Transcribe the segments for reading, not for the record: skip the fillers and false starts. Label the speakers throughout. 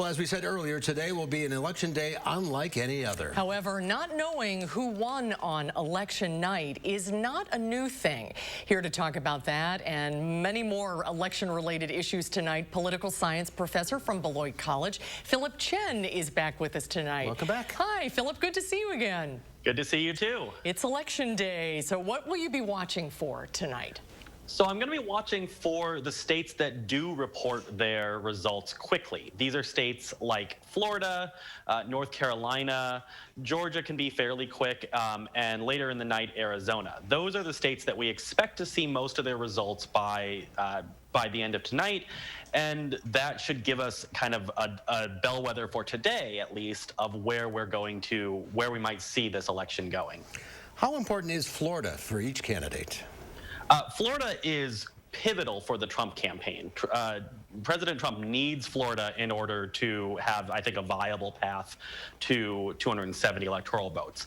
Speaker 1: Well, as we said earlier, today will be an election day unlike any other.
Speaker 2: However, not knowing who won on election night is not a new thing. Here to talk about that and many more election-related issues tonight, political science professor from Beloit College, Chen is back with us tonight.
Speaker 1: Welcome back.
Speaker 2: Hi, Philip. Good to see you again.
Speaker 3: Good to see you too.
Speaker 2: It's election day, so what will you be watching for tonight?
Speaker 3: So I'm going to be watching for the states that do report their results quickly. These are states like Florida, North Carolina, Georgia can be fairly quick, and later in the night, Arizona. Those are the states that we expect to see most of their results by the end of tonight, and that should give us kind of a bellwether for today, at least, of where we might see this election going.
Speaker 1: How important is Florida for each candidate?
Speaker 3: Florida is pivotal for the Trump campaign. President Trump needs Florida in order to have, I think, a viable path to 270 electoral votes.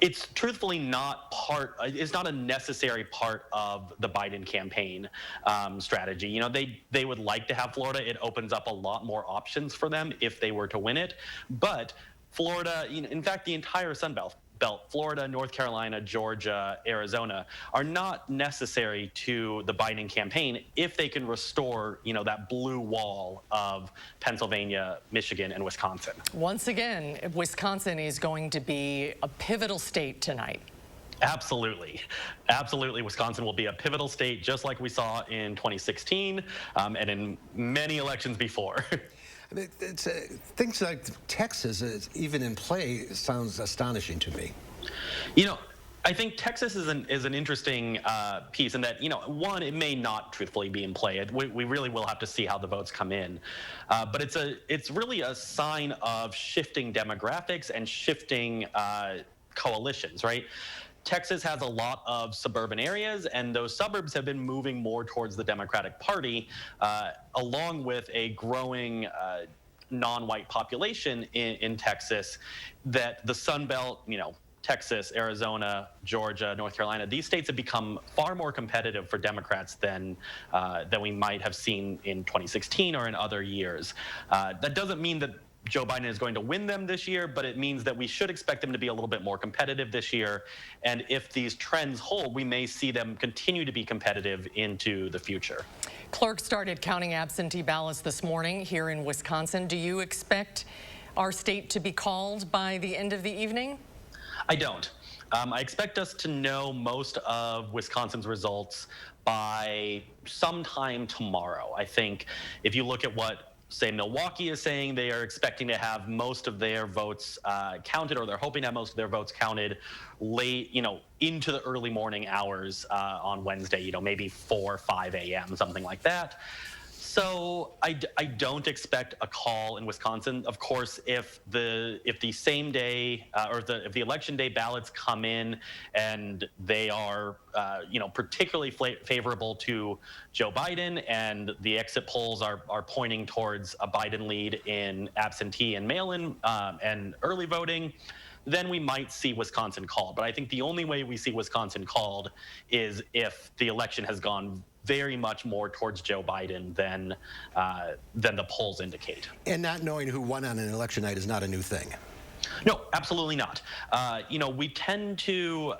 Speaker 3: It's truthfully it's not a necessary part of the Biden campaign strategy. You know, they would like to have Florida. It opens up a lot more options for them if they were to win it. But Florida, in fact, the entire Sun Belt, Florida, North Carolina, Georgia, Arizona, are not necessary to the Biden campaign if they can restore, that blue wall of Pennsylvania, Michigan, and Wisconsin.
Speaker 2: Once again, Wisconsin is going to be a pivotal state tonight.
Speaker 3: Absolutely. Absolutely. Wisconsin will be a pivotal state, just like we saw in 2016 and in many elections before.
Speaker 1: I mean, things like Texas, even in play, sounds astonishing to me.
Speaker 3: I think Texas is an interesting piece in that, one, it may not truthfully be in play. We really will have to see how the votes come in. But it's really a sign of shifting demographics and shifting coalitions, right? Texas has a lot of suburban areas, and those suburbs have been moving more towards the Democratic Party, along with a growing non-white population in Texas, that the Sun Belt, Texas, Arizona, Georgia, North Carolina, these states have become far more competitive for Democrats than we might have seen in 2016 or in other years. That doesn't mean that Joe Biden is going to win them this year, but it means that we should expect them to be a little bit more competitive this year. And if these trends hold, we may see them continue to be competitive into the future.
Speaker 2: Clerks started counting absentee ballots this morning here in Wisconsin. Do you expect our state to be called by the end of the evening?
Speaker 3: I don't. I expect us to know most of Wisconsin's results by sometime tomorrow. I think if you look at what, say, Milwaukee is saying, they are expecting to have most of their votes counted, or they're hoping to have most of their votes counted late, into the early morning hours on Wednesday, maybe 4 or 5 a.m., something like that. So I don't expect a call in Wisconsin. Of course, if the same day if the election day ballots come in and they are particularly favorable to Joe Biden, and the exit polls are pointing towards a Biden lead in absentee and mail-in and early voting, then we might see Wisconsin called. But I think the only way we see Wisconsin called is if the election has gone very much more towards Joe Biden than the polls indicate.
Speaker 1: And not knowing who won on an election night is not a new thing.
Speaker 3: No, absolutely not. We tend to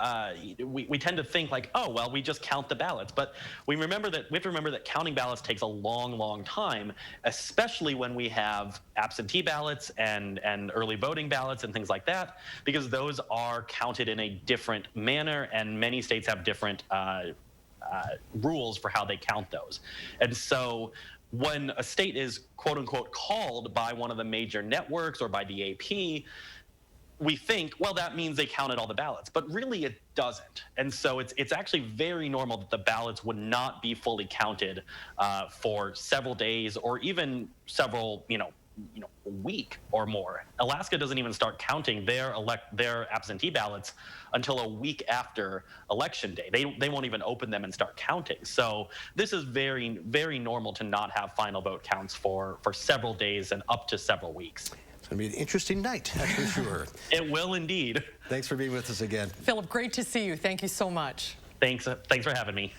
Speaker 3: think like, oh well, we just count the ballots, but we have to remember that counting ballots takes a long, long time, especially when we have absentee ballots and early voting ballots and things like that, because those are counted in a different manner, and many states have different rules for how they count those. And so when a state is quote unquote called by one of the major networks or by the AP, we think, well, that means they counted all the ballots, but really it doesn't. And so it's actually very normal that the ballots would not be fully counted for several days or even several, a week or more. Alaska doesn't even start counting their absentee ballots until a week after election day. They won't even open them and start counting. So this is very, very normal to not have final vote counts for several days and up to several weeks.
Speaker 1: It's going to be an interesting night, that's for sure.
Speaker 3: It will indeed.
Speaker 1: Thanks for being with us again.
Speaker 2: Philip, great to see you. Thank you so much.
Speaker 3: Thanks for having me.